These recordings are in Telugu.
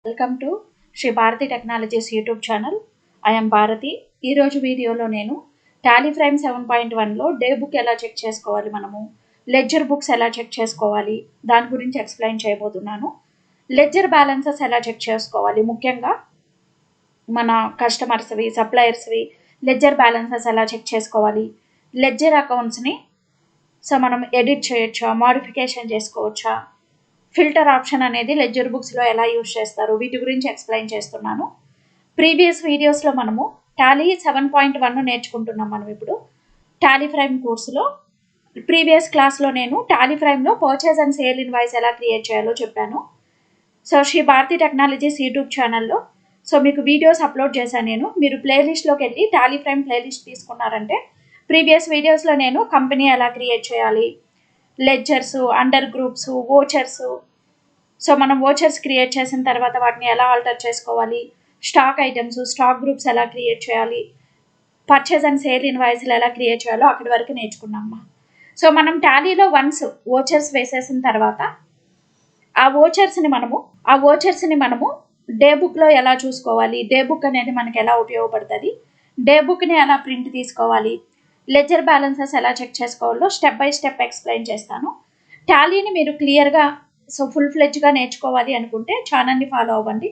Welcome to Shri Bharati technologies YouTube channel. I'm Bharati. ఈరోజు వీడియోలో నేను టాలీ ఫ్రేమ్ 7.1లో డే బుక్ ఎలా చెక్ చేసుకోవాలి, మనము లెడ్జర్ బుక్స్ ఎలా చెక్ చేసుకోవాలి దాని గురించి ఎక్స్ప్లెయిన్ చేయబోతున్నాను. లెడ్జర్ బ్యాలెన్సెస్ ఎలా చెక్ చేసుకోవాలి, ముఖ్యంగా మన కస్టమర్స్వి, సప్లయర్స్వి లెడ్జర్ బ్యాలెన్సెస్ ఎలా చెక్ చేసుకోవాలి, లెడ్జర్ అకౌంట్స్ని మనం ఎడిట్ చేయొచ్చా, మాడిఫికేషన్ చేసుకోవచ్చా, ఫిల్టర్ ఆప్షన్ అనేది లెడ్జర్ బుక్స్లో ఎలా యూజ్ చేస్తారు, వీటి గురించి ఎక్స్ప్లెయిన్ చేస్తున్నాను. ప్రీవియస్ వీడియోస్లో మనము టాలీ 7.1 నేర్చుకుంటున్నాం. మనం ఇప్పుడు టాలీ ఫ్రేమ్ కోర్సులో ప్రీవియస్ క్లాస్లో నేను టాలీ ఫ్రేమ్లో పర్చేజ్ అండ్ సేల్ ఇన్వాయిస్ ఎలా క్రియేట్ చేయాలో చెప్పాను. శ్రీ భారతి టెక్నాలజీస్ యూట్యూబ్ ఛానల్లో మీకు వీడియోస్ అప్లోడ్ చేశాను. మీరు ప్లేలిస్ట్లోకి వెళ్ళి టాలీ ఫ్రేమ్ ప్లేలిస్ట్ తీసుకున్నారంటే ప్రీవియస్ వీడియోస్లో నేను కంపెనీ ఎలా క్రియేట్ చేయాలి, లెడ్జర్స్, అండర్ గ్రూప్స్, వోచర్స్, మనం వోచర్స్ క్రియేట్ చేసిన తర్వాత వాటిని ఎలా ఆల్టర్ చేసుకోవాలి, స్టాక్ ఐటమ్స్, స్టాక్ గ్రూప్స్ ఎలా క్రియేట్ చేయాలి, పర్చేజ్ అండ్ సేల్ ఇన్వాయిస్లు ఎలా క్రియేట్ చేయాలో అక్కడి వరకు నేర్చుకున్నాము. మనం టాలీలో వన్స్ వోచర్స్ వేసేసిన తర్వాత ఆ వోచర్స్ని మనము డే బుక్లో ఎలా చూసుకోవాలి, డే బుక్ అనేది మనకి ఎలా ఉపయోగపడుతుంది, డే బుక్ని ఎలా ప్రింట్ తీసుకోవాలి, లెడ్జర్ బ్యాలెన్సెస్ ఎలా చెక్ చేసుకోవాలో స్టెప్ బై స్టెప్ ఎక్స్ప్లెయిన్ చేస్తాను. టాలీని మీరు క్లియర్గా ఫుల్ ఫ్లెడ్జ్గా నేర్చుకోవాలి అనుకుంటే ఛానల్ని ఫాలో అవ్వండి.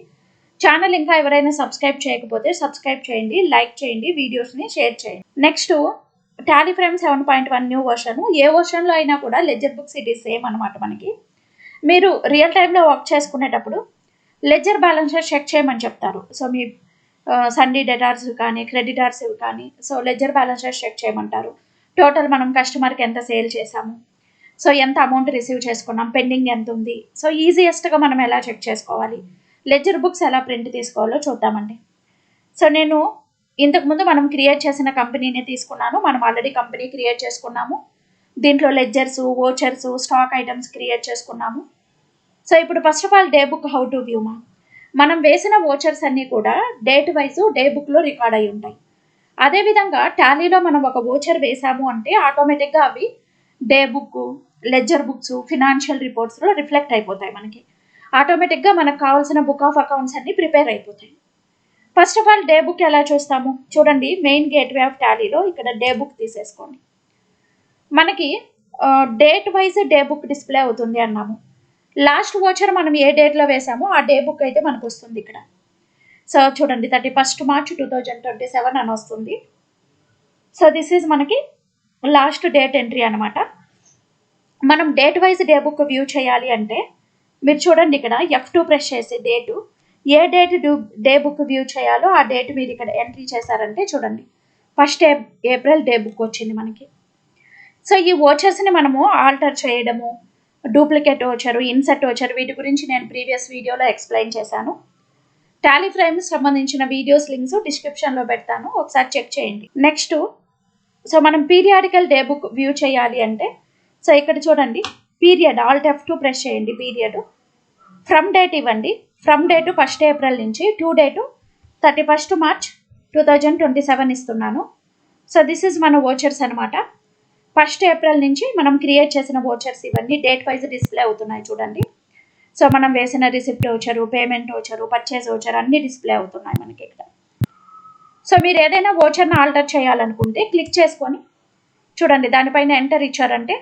ఛానల్ ఇంకా ఎవరైనా సబ్స్క్రైబ్ చేయకపోతే సబ్స్క్రైబ్ చేయండి, లైక్ చేయండి, వీడియోస్ని షేర్ చేయండి. Next Tally frame 7.1 new version. ఏ వర్షన్లో అయినా కూడా ledger books it is same అనమాట. మనకి మీరు రియల్ టైంలో వర్క్ చేసుకునేటప్పుడు లెడ్జర్ బ్యాలెన్సెస్ చెక్ చేయమని చెప్తారు. మీ సండే డెటార్స్ కానీ క్రెడిటార్స్ కానీ లెడ్జర్ బ్యాలెన్సెస్ చెక్ చేయమంటారు. టోటల్ మనం కస్టమర్కి ఎంత సేల్ చేసాము, ఎంత అమౌంట్ రిసీవ్ చేసుకున్నాం, పెండింగ్ ఎంత ఉంది, ఈజియెస్ట్గా మనం ఎలా చెక్ చేసుకోవాలి, లెడ్జర్ బుక్స్ ఎలా ప్రింట్ తీసుకోవాలో చూద్దామండి. నేను ఇంతకుముందు మనం క్రియేట్ చేసిన కంపెనీని తీసుకున్నాను. మనం ఆల్రెడీ కంపెనీ క్రియేట్ చేసుకున్నాము. దీంట్లో ledgers, vouchers, stock items create చేసుకున్నాము. ఇప్పుడు first of all day book how to view. మనం వేసిన వోచర్స్ అన్నీ కూడా డేట్ వైజ్ డే బుక్లో రికార్డ్ అయి ఉంటాయి. అదేవిధంగా టాలీలో మనం ఒక వోచర్ వేసాము అంటే ఆటోమేటిక్గా అవి day book, ledger books, financial రిపోర్ట్స్లో రిఫ్లెక్ట్ అయిపోతాయి. మనకి ఆటోమేటిక్గా మనకు కావాల్సిన బుక్ ఆఫ్ అకౌంట్స్ అన్నీ ప్రిపేర్ అయిపోతాయి. First of all day book ఎలా చూస్తాము చూడండి. మెయిన్ గేట్వే ఆఫ్ టాలీలో ఇక్కడ డే బుక్ తీసేసుకోండి. మనకి date wise day book display అవుతుంది అన్నాము. లాస్ట్ వోచర్ మనం ఏ డేట్లో వేసామో ఆ డే బుక్ అయితే మనకు వస్తుంది ఇక్కడ. చూడండి 31 మార్చ్ 2027 అని వస్తుంది. దిస్ ఈజ్ మనకి లాస్ట్ డేట్ ఎంట్రీ అనమాట. మనం date wise day book view చేయాలి అంటే మీరు చూడండి ఇక్కడ F2 ప్రెస్ చేసి ఏ డేట్ డే బుక్ వ్యూ చేయాలో ఆ డేట్ మీరు ఇక్కడ ఎంట్రీ చేశారంటే చూడండి 1 ఏప్రిల్ డే బుక్ వచ్చింది మనకి. ఈ వోచర్స్ని మనము ఆల్టర్ చేయడము, డూప్లికేట్ వోచరు, ఇన్సర్ట్ వోచర్, వీటి గురించి నేను ప్రీవియస్ వీడియోలో ఎక్స్ప్లెయిన్ చేశాను. టాలీ ఫ్రేమ్స్ సంబంధించిన వీడియోస్ లింక్స్ డిస్క్రిప్షన్లో పెడతాను, ఒకసారి చెక్ చేయండి. నెక్స్ట్ మనం పీరియాడికల్ డే బుక్ వ్యూ చేయాలి అంటే ఇక్కడ చూడండి పీరియడ్, ఆల్ట్ F2 ప్రెస్ చేయండి. పీరియడ్ ఫ్రమ్ డేట్ ఇవ్వండి. ఫ్రమ్ డేటు 1 ఏప్రిల్ నుంచి టు డేటు 31 మార్చ్ 2027 ఇస్తున్నాను. దిస్ ఈజ్ మన వోచర్స్ అనమాట. 1 ఏప్రిల్ నుంచి మనం క్రియేట్ చేసిన వోచర్స్ ఇవన్నీ డేట్ వైజ్ డిస్ప్లే అవుతున్నాయి చూడండి. మనం వేసిన రిసిప్ట్ వోచరు, పేమెంట్ వోచరు, పర్చేజ్ వోచర్ అన్నీ డిస్ప్లే అవుతున్నాయి మనకి ఇక్కడ. మీరు ఏదైనా వోచర్ని ఆల్టర్ చేయాలనుకుంటే క్లిక్ చేసుకొని చూడండి దానిపైన ఎంటర్ ఇచ్చారంటే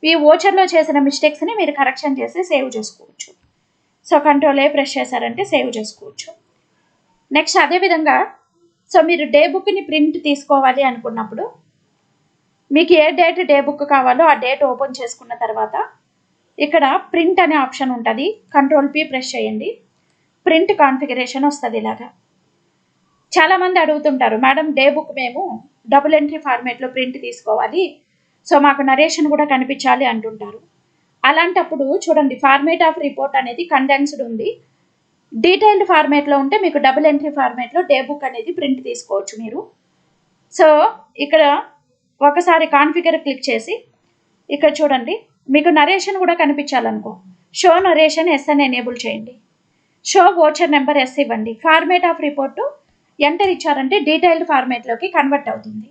ఈ వోచర్లో చేసిన మిస్టేక్స్ని మీరు కరెక్షన్ చేసి సేవ్ చేసుకోవచ్చు. కంట్రోల్ ఏ ప్రెస్ చేశారంటే సేవ్ చేసుకోవచ్చు. నెక్స్ట్ అదేవిధంగా మీరు డే బుక్ని ప్రింట్ తీసుకోవాలి అనుకున్నప్పుడు మీకు ఏ డేట్ డే బుక్ కావాలో ఆ డేట్ ఓపెన్ చేసుకున్న తర్వాత ఇక్కడ ప్రింట్ అనే ఆప్షన్ ఉంటుంది. కంట్రోల్ P ప్రెస్ చేయండి. ప్రింట్ కాన్ఫిగరేషన్ వస్తుంది ఇలాగా. చాలామంది అడుగుతుంటారు, మేడం డే బుక్ మేము డబుల్ ఎంట్రీ ఫార్మేట్లో ప్రింట్ తీసుకోవాలి, మాకు నరేషన్ కూడా కనిపించాలి అంటుంటారు. అలాంటప్పుడు చూడండి ఫార్మేట్ ఆఫ్ రిపోర్ట్ అనేది కండెన్స్డ్ ఉంది. డీటెయిల్డ్ ఫార్మేట్లో ఉంటే మీకు డబుల్ ఎంట్రీ ఫార్మేట్లో డే బుక్ అనేది ప్రింట్ తీసుకోవచ్చు మీరు. ఇక్కడ ఒకసారి కాన్ఫిగర్ క్లిక్ చేసి ఇక్కడ చూడండి మీకు నరేషన్ కూడా కనిపించాలనుకో షో నరేషన్ ఎస్ అని ఎనేబుల్ చేయండి. షో వోచర్ నెంబర్ ఎస్ ఇవ్వండి. ఫార్మేట్ ఆఫ్ రిపోర్టు ఎంటర్ ఇచ్చారంటే డీటెయిల్డ్ ఫార్మేట్లోకి కన్వర్ట్ అవుతుంది.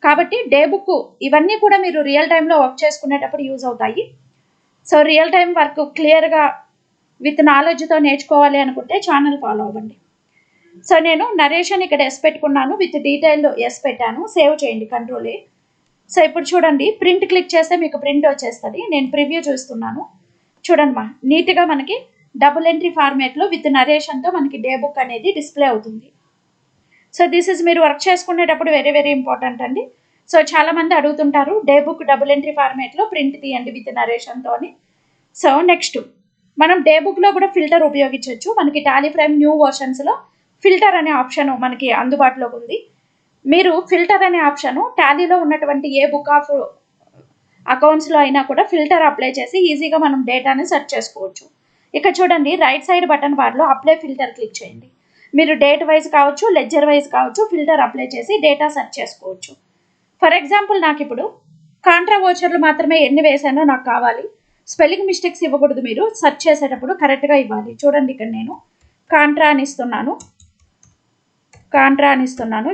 కాబట్టి డే బుక్ ఇవన్నీ కూడా మీరు రియల్ టైంలో వర్క్ చేసుకునేటప్పుడు యూజ్ అవుతాయి. రియల్ టైం వర్క్ క్లియర్గా విత్ నాలెడ్జ్తో నేర్చుకోవాలి అనుకుంటే ఛానల్ ఫాలో అవ్వండి. సో నేను నరేషన్ ఇక్కడ ఎస్ పెట్టుకున్నాను, విత్ డీటెయిల్ ఎస్ పెట్టాను. సేవ్ చేయండి, కంట్రోల్ ఏ. సో ఇప్పుడు చూడండి, ప్రింట్ క్లిక్ చేస్తే మీకు ప్రింట్ వచ్చేస్తుంది. నేను ప్రివ్యూ చూస్తున్నాను, చూడండి నీట్గా మనకి డబుల్ ఎంట్రీ ఫార్మేట్లో విత్ నరేషన్తో మనకి డే బుక్ అనేది డిస్ప్లే అవుతుంది. సో దిస్ ఇస్ మీరు వర్క్ చేసుకునేటప్పుడు వెరీ వెరీ ఇంపార్టెంట్ అండి. సో చాలామంది అడుగుతుంటారు డే బుక్ డబుల్ ఎంట్రీ ఫార్మేట్లో ప్రింట్ తీయండి విత్ నరేషన్తో అని. సో నెక్స్ట్ మనం డే బుక్లో కూడా ఫిల్టర్ ఉపయోగించవచ్చు. మనకి టాలీ ఫ్రేమ్ న్యూ వర్షన్స్లో ఫిల్టర్ అనే ఆప్షన్ మనకి అందుబాటులో ఉంది. మీరు ఫిల్టర్ అనే ఆప్షను టాలీలో ఉన్నటువంటి ఏ బుక్ ఆఫ్ అకౌంట్స్లో అయినా కూడా ఫిల్టర్ అప్లై చేసి ఈజీగా మనం డేటాని సెర్చ్ చేసుకోవచ్చు. ఇక్కడ చూడండి, రైట్ సైడ్ బటన్ బార్లో అప్లై ఫిల్టర్ క్లిక్ చేయండి. మీరు డేట్ వైజ్ కావచ్చు, లెడ్జర్ వైజ్ కావచ్చు, ఫిల్టర్ అప్లై చేసి డేటా సెర్చ్ చేసుకోవచ్చు. ఫర్ ఎగ్జాంపుల్ నాకు ఇప్పుడు కాంట్రా వోచర్లు మాత్రమే ఎన్ని వేసానో నాకు కావాలి. స్పెల్లింగ్ మిస్టేక్స్ ఇవ్వకూడదు, మీరు సెర్చ్ చేసేటప్పుడు కరెక్ట్గా ఇవ్వాలి. చూడండి, ఇక్కడ నేను కాంట్రా అని ఇస్తున్నాను.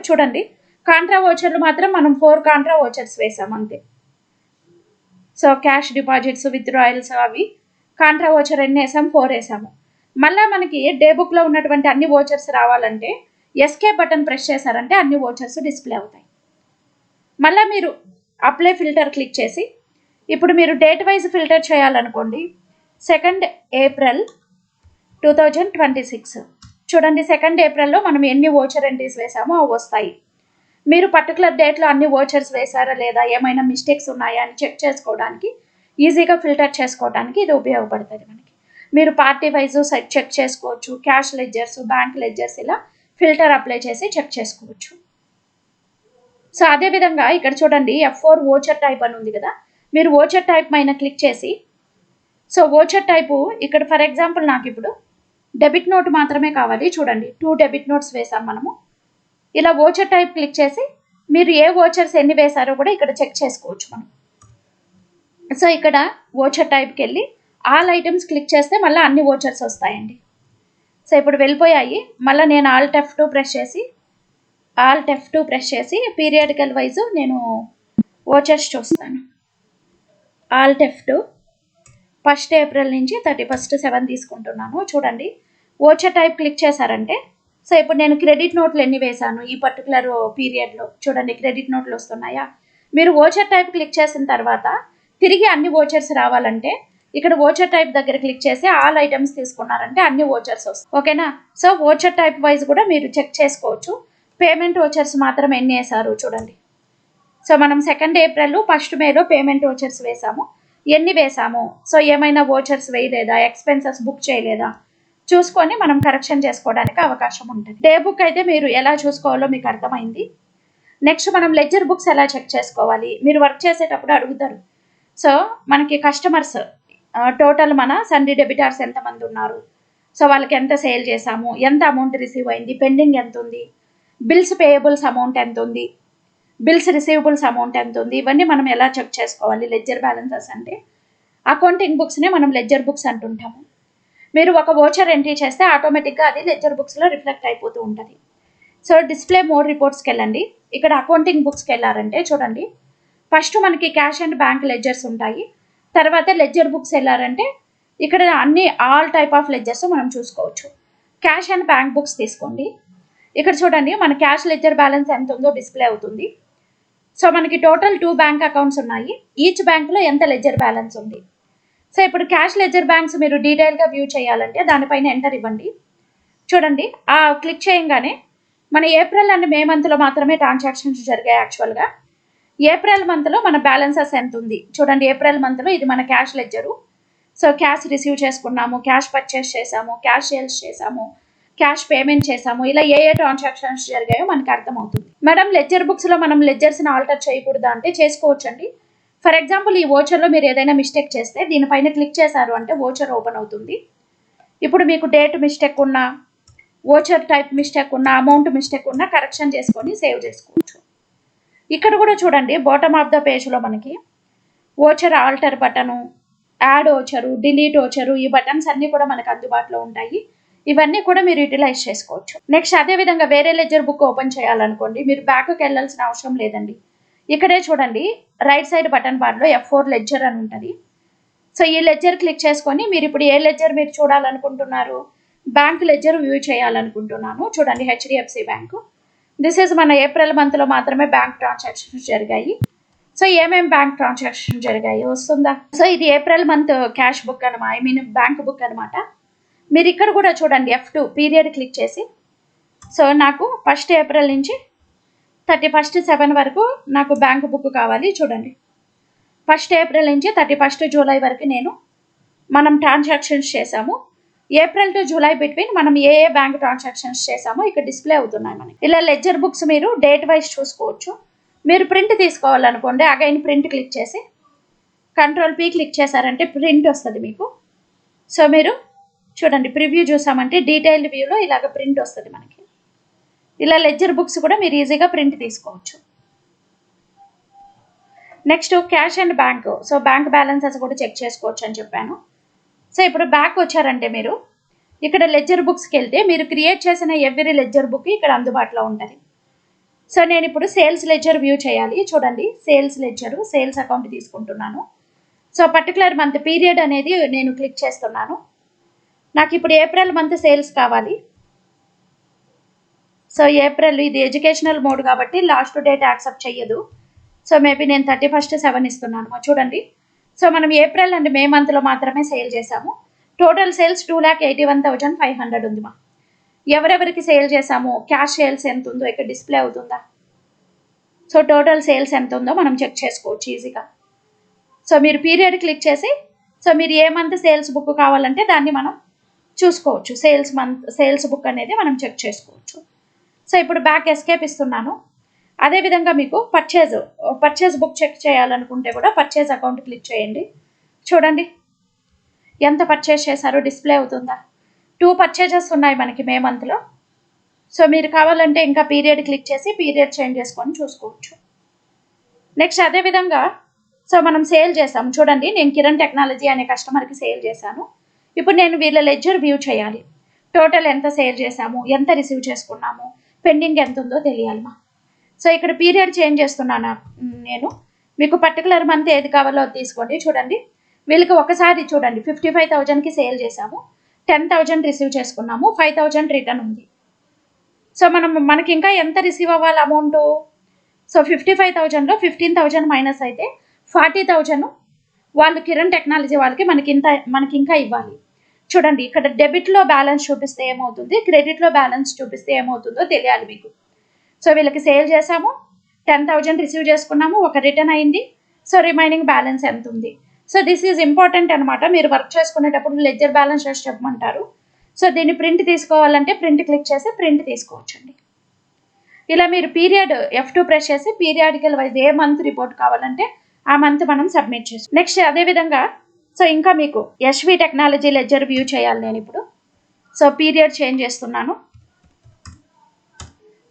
చూడండి, కాంట్రా వోచర్లు మాత్రం మనం 4 కాంట్రా వోచర్స్ వేసాం అంతే. సో క్యాష్ డిపాజిట్స్, విత్డ్రాయల్స్ అవి కాంట్రా వోచర్ ఎన్ని వేసాము? 4 వేసాము. మళ్ళీ మనకి డే బుక్లో ఉన్నటువంటి అన్ని వోచర్స్ రావాలంటే ఎస్కేప్ బటన్ ప్రెస్ చేశారంటే అన్ని వోచర్స్ డిస్ప్లే అవుతాయి. మళ్ళీ మీరు అప్లై ఫిల్టర్ క్లిక్ చేసి ఇప్పుడు మీరు డేట్ వైజ్ ఫిల్టర్ చేయాలనుకోండి, 2 ఏప్రిల్ 2026. చూడండి, 2 ఏప్రిల్లో మనం ఎన్ని వోచర్ ఎంట్రీస్ వేసామో అవి వస్తాయి. మీరు పర్టికులర్ డేట్లో అన్ని వోచర్స్ వేసారా లేదా, ఏమైనా మిస్టేక్స్ ఉన్నాయా అని చెక్ చేసుకోవడానికి, ఈజీగా ఫిల్టర్ చేసుకోవడానికి ఇది ఉపయోగపడుతుంది మనకి. మీరు పార్టీ వైజ్ చెక్ చేసుకోవచ్చు, క్యాష్ లెడ్జర్స్, బ్యాంక్ లెడ్జర్స్ ఇలా ఫిల్టర్ అప్లై చేసి చెక్ చేసుకోవచ్చు. సో అదేవిధంగా ఇక్కడ చూడండి, F4 వోచర్ టైప్ అని ఉంది కదా, మీరు వోచర్ టైప్ పైన క్లిక్ చేసి, సో వోచర్ టైపు ఇక్కడ ఫర్ ఎగ్జాంపుల్ నాకు ఇప్పుడు డెబిట్ నోట్ మాత్రమే కావాలి. చూడండి, 2 డెబిట్ నోట్స్ వేసాం మనము. ఇలా వోచర్ టైప్ క్లిక్ చేసి మీరు ఏ వోచర్స్ ఎన్ని వేశారో కూడా ఇక్కడ చెక్ చేసుకోవచ్చు మనం. సో ఇక్కడ వోచర్ టైప్కి వెళ్ళి ఆల్ ఐటమ్స్ క్లిక్ చేస్తే మళ్ళీ అన్ని వోచర్స్ వస్తాయండి. సో ఇప్పుడు వెళ్ళిపోయాయి. మళ్ళీ నేను ఆల్ట్ F2 ప్రెస్ చేసి పీరియాడికల్ వైజ్ నేను వోచర్స్ చూస్తాను. ఆల్ట్ F2 1 ఏప్రిల్ నుంచి 31 7 తీసుకుంటున్నాను. చూడండి, వోచర్ టైప్ క్లిక్ చేశారంటే, సో ఇప్పుడు నేను క్రెడిట్ నోట్లు ఎన్ని వేశాను ఈ పర్టికులర్ పీరియడ్లో, చూడండి క్రెడిట్ నోట్లు వస్తున్నాయా. మీరు వోచర్ టైప్ క్లిక్ చేసిన తర్వాత తిరిగి అన్ని వోచర్స్ రావాలంటే ఇక్కడ వోచర్ టైప్ దగ్గర క్లిక్ చేసి ఆల్ ఐటమ్స్ తీసుకున్నారంటే అన్ని వోచర్స్ వస్తాయి. ఓకేనా. సో వోచర్ టైప్ వైజ్ కూడా మీరు చెక్ చేసుకోవచ్చు. పేమెంట్ వోచర్స్ మాత్రం ఎన్ని వేశారు చూడండి. సో మనం 2 ఏప్రిల్ 1 మేలో పేమెంట్ వోచర్స్ వేసాము. ఎన్ని వేసాము, సో ఏమైనా వోచర్స్ వేయలేదా, ఎక్స్పెన్సెస్ బుక్ చేయలేదా చూసుకొని మనం కరెక్షన్ చేసుకోవడానికి అవకాశం ఉంటుంది. డే బుక్ అయితే మీరు ఎలా చూసుకోవాలో మీకు అర్థమైంది. నెక్స్ట్ మనం లెడ్జర్ బుక్స్ ఎలా చెక్ చేసుకోవాలి, మీరు వర్క్ చేసేటప్పుడు అడుగుతారు. సో మనకి కస్టమర్స్ టోటల్ మన సండే డెబిటార్స్ ఎంతమంది ఉన్నారు, సో వాళ్ళకి ఎంత సేల్ చేసాము, ఎంత అమౌంట్ రిసీవ్ అయింది, పెండింగ్ ఎంత ఉంది, బిల్స్ పేయబుల్స్ అమౌంట్ ఎంత ఉంది, బిల్స్ రిసీవబుల్స్ అమౌంట్ ఎంత ఉంది, ఇవన్నీ మనం ఎలా చెక్ చేసుకోవాలి. లెడ్జర్ బ్యాలెన్సెస్ అంటే అకౌంటింగ్ బుక్స్నే మనం లెడ్జర్ బుక్స్ అంటుంటాము. మీరు ఒక వోచర్ ఎంట్రీ చేస్తే ఆటోమేటిక్గా అది లెడ్జర్ బుక్స్లో రిఫ్లెక్ట్ అయిపోతూ ఉంటుంది. సో డిస్ప్లే మోర్ రిపోర్ట్స్కి వెళ్ళండి. ఇక్కడ అకౌంటింగ్ బుక్స్కి వెళ్ళారంటే చూడండి, ఫస్ట్ మనకి క్యాష్ అండ్ బ్యాంక్ లెడ్జర్స్ ఉంటాయి. తర్వాత లెడ్జర్ బుక్స్ వెళ్ళారంటే ఇక్కడ అన్ని ఆల్ టైప్ ఆఫ్ లెడ్జర్స్ మనం చూసుకోవచ్చు. క్యాష్ అండ్ బ్యాంక్ బుక్స్ తీసుకోండి. ఇక్కడ చూడండి, మన క్యాష్ లెడ్జర్ బ్యాలెన్స్ ఎంత ఉందో డిస్ప్లే అవుతుంది. సో మనకి టోటల్ 2 బ్యాంక్ అకౌంట్స్ ఉన్నాయి. ఈచ్ బ్యాంక్లో ఎంత లెడ్జర్ బ్యాలెన్స్ ఉంది. సో ఇప్పుడు క్యాష్ లెడ్జర్ బ్యాంక్స్ మీరు డీటెయిల్గా వ్యూ చేయాలంటే దానిపైన ఎంటర్ ఇవ్వండి. చూడండి, ఆ క్లిక్ చేయగానే మన ఏప్రిల్ అండ్ మే మంత్లో మాత్రమే ట్రాన్సాక్షన్స్ జరిగాయి. యాక్చువల్గా ఏప్రిల్ మంత్లో మన బ్యాలెన్సెస్ ఎంత ఉంది చూడండి. ఏప్రిల్ మంత్లో ఇది మన cash ledger. So cash receive చేసుకున్నాము, క్యాష్ పర్చేస్ చేసాము, క్యాష్ సేల్స్ చేసాము, క్యాష్ పేమెంట్ చేసాము, ఇలా ఏ ట్రాన్సాక్షన్స్ జరిగాయో మనకి అర్థమవుతుంది. మేడం లెడ్జర్ బుక్స్లో మనం లెడ్జర్స్ని ఆల్టర్ చేయకూడదా అంటే చేసుకోవచ్చండి. ఫర్ ఎగ్జాంపుల్ ఈ వోచర్లో మీరు ఏదైనా మిస్టేక్ చేస్తే దీనిపైన క్లిక్ చేశారు అంటే వోచర్ ఓపెన్ అవుతుంది. ఇప్పుడు మీకు డేట్ మిస్టేక్ ఉన్నా, వోచర్ టైప్ మిస్టేక్ ఉన్నా, అమౌంట్ మిస్టేక్ ఉన్నా కరెక్షన్ చేసుకొని సేవ్ చేసుకోవచ్చు. ఇక్కడ కూడా చూడండి, బాటమ్ ఆఫ్ ద పేజ్లో మనకి voucher alter button, add voucher, delete voucher, ఈ బటన్స్ అన్నీ కూడా మనకు అందుబాటులో ఉంటాయి. ఇవన్నీ కూడా మీరు యూటిలైజ్ చేసుకోవచ్చు. నెక్స్ట్ అదేవిధంగా వేరే లెడ్జర్ బుక్ ఓపెన్ చేయాలనుకోండి, మీరు బ్యాక్కి వెళ్ళాల్సిన అవసరం లేదండి. ఇక్కడే చూడండి, రైట్ సైడ్ బటన్ బార్లో F4 లెడ్జర్ అని ఉంటుంది. సో ఈ లెడ్జర్ క్లిక్ చేసుకొని మీరు ఇప్పుడు ఏ లెడ్జర్ మీరు చూడాలనుకుంటున్నారు, బ్యాంక్ లెడ్జర్ వ్యూ చేయాలనుకుంటున్నాను. చూడండి, హెచ్డిఎఫ్సి బ్యాంకు. దిస్ ఈజ్ మన ఏప్రిల్ మంత్లో మాత్రమే బ్యాంక్ ట్రాన్సాక్షన్స్ జరిగాయి. సో ఏమేమి బ్యాంక్ ట్రాన్సాక్షన్ జరిగాయి వస్తుందా. సో ఇది ఏప్రిల్ మంత్ క్యాష్ బుక్ అనమాట, బ్యాంక్ బుక్ అనమాట. మీరు ఇక్కడ కూడా చూడండి, F2 పీరియడ్ క్లిక్ చేసి, సో నాకు 1st ఏప్రిల్ నుంచి 31st 7 వరకు నాకు బ్యాంక్ బుక్ కావాలి. చూడండి, 1st ఏప్రిల్ నుంచి 31st జూలై వరకు మనం ట్రాన్సాక్షన్స్ చేసాము. ఏప్రిల్ టు జూలై బిట్వీన్ మనం ఏ బ్యాంక్ ట్రాన్సాక్షన్స్ చేసామో ఇక్కడ డిస్ప్లే అవుతున్నాయి మనకి. ఇలా లెడ్జర్ బుక్స్ మీరు డేట్ వైజ్ చూసుకోవచ్చు. మీరు ప్రింట్ తీసుకోవాలనుకోండి, అగైన్ ప్రింట్ క్లిక్ చేసి Ctrl P క్లిక్ చేశారంటే ప్రింట్ వస్తుంది మీకు. సో మీరు చూడండి, ప్రివ్యూ చూసామంటే డీటెయిల్డ్ వ్యూలో ఇలాగ ప్రింట్ వస్తుంది మనకి. ఇలా లెడ్జర్ బుక్స్ కూడా మీరు ఈజీగా ప్రింట్ తీసుకోవచ్చు. Next cash and bank. So bank balances కూడా చెక్ చేసుకోవచ్చు అని చెప్పాను. సో ఇప్పుడు బ్యాక్ వచ్చారంటే మీరు ఇక్కడ లెడ్జర్ బుక్స్కి వెళ్తే మీరు క్రియేట్ చేసిన ఎవ్రీ లెడ్జర్ బుక్ ఇక్కడ అందుబాటులో ఉంటుంది. సో నేను ఇప్పుడు సేల్స్ లెడ్జర్ వ్యూ చేయాలి. చూడండి, సేల్స్ లెడ్జరు, సేల్స్ అకౌంట్ తీసుకుంటున్నాను. సో పర్టికులర్ మంత్ పీరియడ్ అనేది నేను క్లిక్ చేస్తున్నాను. నాకు ఇప్పుడు ఏప్రిల్ మంత్ సేల్స్ కావాలి. సో ఏప్రిల్, ఇది ఎడ్యుకేషనల్ మోడ్ కాబట్టి లాస్ట్ డేట్ యాక్సెప్ట్ చెయ్యదు. సో మేబీ నేను 31st 7 ఇస్తున్నాను. చూడండి, సో మనం ఏప్రిల్ అండ్ మే మంత్లో మాత్రమే సేల్ చేసాము. టోటల్ సేల్స్ 2,81,500 ఉంది మా. ఎవరెవరికి సేల్ చేసాము, క్యాష్ సేల్స్ ఎంత ఉందో ఇక్కడ డిస్ప్లే అవుతుందా. సో టోటల్ సేల్స్ ఎంత ఉందో మనం చెక్ చేసుకోవచ్చు ఈజీగా. సో మీరు పీరియడ్ క్లిక్ చేసి, సో మీరు ఏ మంత్ సేల్స్ బుక్ కావాలంటే దాన్ని మనం చూసుకోవచ్చు. సేల్స్ బుక్ అనేది మనం చెక్ చేసుకోవచ్చు. సో ఇప్పుడు బ్యాక్ ఎస్కేప్ ఇస్తున్నాను. అదేవిధంగా మీకు పర్చేజ్ బుక్ చెక్ చేయాలనుకుంటే కూడా పర్చేజ్ అకౌంట్ క్లిక్ చేయండి. చూడండి ఎంత పర్చేజ్ చేశారో డిస్ప్లే అవుతుందా. 2 పర్చేజెస్ ఉన్నాయి మనకి మే మంత్లో. సో మీరు కావాలంటే ఇంకా పీరియడ్ క్లిక్ చేసి పీరియడ్ చేంజ్ చేసుకొని చూసుకోవచ్చు. నెక్స్ట్ అదేవిధంగా సో మనం సేల్ చేసాము. చూడండి, నేను కిరణ్ టెక్నాలజీ అనే కస్టమర్కి సేల్ చేశాను. ఇప్పుడు నేను వీళ్ళ లెడ్జర్ వ్యూ చేయాలి. టోటల్ ఎంత సేల్ చేసాము, ఎంత రిసీవ్ చేసుకున్నాము, పెండింగ్ ఎంత ఉందో తెలియాలి మా. సో ఇక్కడ పీరియడ్ చేంజ్ చేస్తున్నాను నేను. మీకు పర్టికులర్ మంత్ ఏది కావాలో అది తీసుకోండి. చూడండి, వీళ్ళకి ఒకసారి చూడండి 55,000కి సేల్ చేసాము, 10,000 రిసీవ్ చేసుకున్నాము, 5,000 రిటర్న్ ఉంది. సో మనకి ఇంకా ఎంత రిసీవ్ అవ్వాలి అమౌంట్. సో 55,000లో 15,000 మైనస్ అయితే 40,000 వాళ్ళు కిరణ్ టెక్నాలజీ వాళ్ళకి మనకి ఇంకా ఇవ్వాలి. చూడండి, ఇక్కడ డెబిట్లో బ్యాలెన్స్ చూపిస్తే ఏమవుతుంది, క్రెడిట్లో బ్యాలెన్స్ చూపిస్తే ఏమవుతుందో తెలియాలి మీకు. సో వీళ్ళకి సేల్ చేసాము, 10,000 రిసీవ్ చేసుకున్నాము, ఒక రిటర్న్ అయింది. సో రిమైనింగ్ బ్యాలెన్స్ ఎంత ఉంది. సో దిస్ ఈజ్ ఇంపార్టెంట్ అనమాట. మీరు వర్క్ చేసుకునేటప్పుడు లెడ్జర్ బ్యాలెన్స్ చేసి చెప్పమంటారు. సో దీన్ని ప్రింట్ తీసుకోవాలంటే ప్రింట్ క్లిక్ చేసి ప్రింట్ తీసుకోవచ్చండి. ఇలా మీరు పీరియడ్ F2 ప్రెస్ చేసి పీరియాడికల్ వైజ్ ఏ మంత్ రిపోర్ట్ కావాలంటే ఆ మంత్ మనం సబ్మిట్ చేస్తాం. నెక్స్ట్ అదేవిధంగా సో ఇంకా మీకు ఎస్వి టెక్నాలజీ లెడ్జర్ వ్యూ చేయాలి నేను ఇప్పుడు. సో పీరియడ్ చేంజ్ చేస్తున్నాను.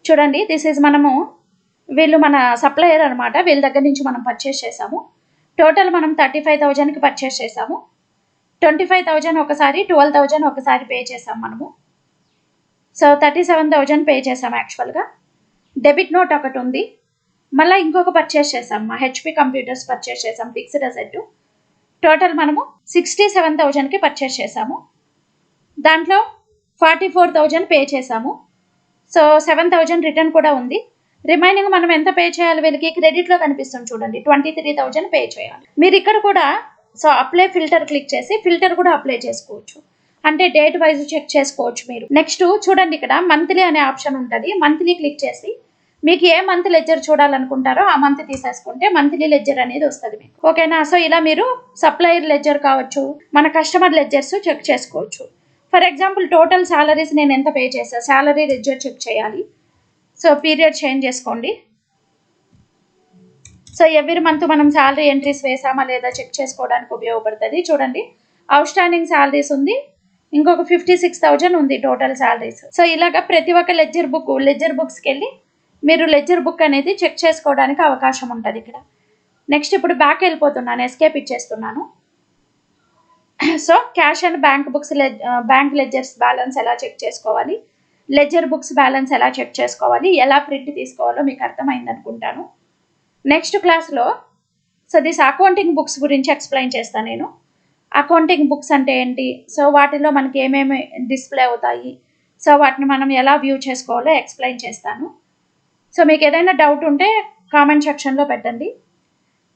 చూడండి, దిస్ ఈజ్ వీళ్ళు మన సప్లయర్ అనమాట. వీళ్ళ దగ్గర నుంచి మనం పర్చేస్ చేసాము. టోటల్ మనం 35,000కి పర్చేస్ చేసాము. 25,000 ఒకసారి, 12,000 ఒకసారి పే చేసాం మనము. సో 37,000 పే చేసాం యాక్చువల్గా. డెబిట్ నోట్ ఒకటి ఉంది. మళ్ళీ ఇంకొక పర్చేస్ చేసాం, మా హెచ్పి కంప్యూటర్స్ పర్చేస్ చేసాం, ఫిక్స్డ్ అసెట్. టోటల్ మనము 67,000కి పర్చేస్ చేసాము. దాంట్లో 44,000 పే చేసాము. సో 7,000 రిటర్న్ కూడా ఉంది. రిమైనింగ్ మనం ఎంత పే చేయాలి వీళ్ళకి క్రెడిట్లో కనిపిస్తుంది చూడండి, 23,000 పే చేయాలి. మీరు ఇక్కడ కూడా సో అప్లై ఫిల్టర్ క్లిక్ చేసి ఫిల్టర్ కూడా అప్లై చేసుకోవచ్చు. అంటే డేట్ వైజ్ చెక్ చేసుకోవచ్చు మీరు. నెక్స్ట్ చూడండి, ఇక్కడ మంత్లీ అనే ఆప్షన్ ఉంటుంది. మంత్లీ క్లిక్ చేసి మీకు ఏ మంత్ లెడ్జర్ చూడాలనుకుంటారో ఆ మంత్ తీసేసుకుంటే మంత్లీ లెడ్జర్ అనేది వస్తుంది మీకు. ఓకేనా. సో ఇలా మీరు సప్లయర్ లెడ్జర్ కావచ్చు, మన కస్టమర్ లెడ్జర్స్ చెక్ చేసుకోవచ్చు. ఫర్ ఎగ్జాంపుల్ టోటల్ శాలరీస్ నేను ఎంత పే చేశాను, శాలరీ లెడ్జర్ చెక్ చేయాలి. సో పీరియడ్ చేంజ్ చేసుకోండి. సో ఎవ్రీ మంత్ మనం శాలరీ ఎంట్రీస్ వేసామా లేదా చెక్ చేసుకోవడానికి ఉపయోగపడుతుంది. చూడండి, అవుట్ స్టాండింగ్ శాలరీస్ ఉంది, ఇంకొక 56,000 ఉంది టోటల్ శాలరీస్. సో ఇలాగా ప్రతి ఒక్క లెడ్జర్ బుక్స్కి వెళ్ళి మీరు లెడ్జర్ బుక్ అనేది చెక్ చేసుకోవడానికి అవకాశం ఉంటుంది ఇక్కడ. నెక్స్ట్ ఇప్పుడు బ్యాక్ వెళ్ళిపోతున్నాను, ఎస్కేప్ ఇచ్చేస్తున్నాను. So cash and bank ledgers balance ఎలా చెక్ చేసుకోవాలి, లెడ్జర్ బుక్స్ బ్యాలెన్స్ ఎలా చెక్ చేసుకోవాలి, ఎలా ప్రింట్ తీసుకోవాలో మీకు అర్థమైంది అనుకుంటాను. నెక్స్ట్ క్లాస్లో సో దిస్ అకౌంటింగ్ బుక్స్ గురించి ఎక్స్ప్లెయిన్ చేస్తాను నేను. అకౌంటింగ్ బుక్స్ అంటే ఏంటి, సో వాటిలో మనకి ఏమేమి డిస్ప్లే అవుతాయి, సో వాటిని మనం ఎలా వ్యూ చేసుకోవాలో ఎక్స్ప్లెయిన్ చేస్తాను. సో మీకు ఏదైనా డౌట్ ఉంటే కామెంట్ సెక్షన్లో పెట్టండి.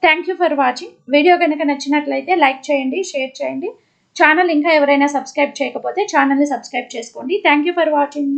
Thank you for watching. Video కనుక నచ్చినట్లయితే లైక్ చేయండి, షేర్ చేయండి. ఛానల్ ఇంకా ఎవరైనా సబ్స్క్రైబ్ చేయకపోతే ఛానల్ని సబ్స్క్రైబ్ చేసుకోండి. Thank you for watching.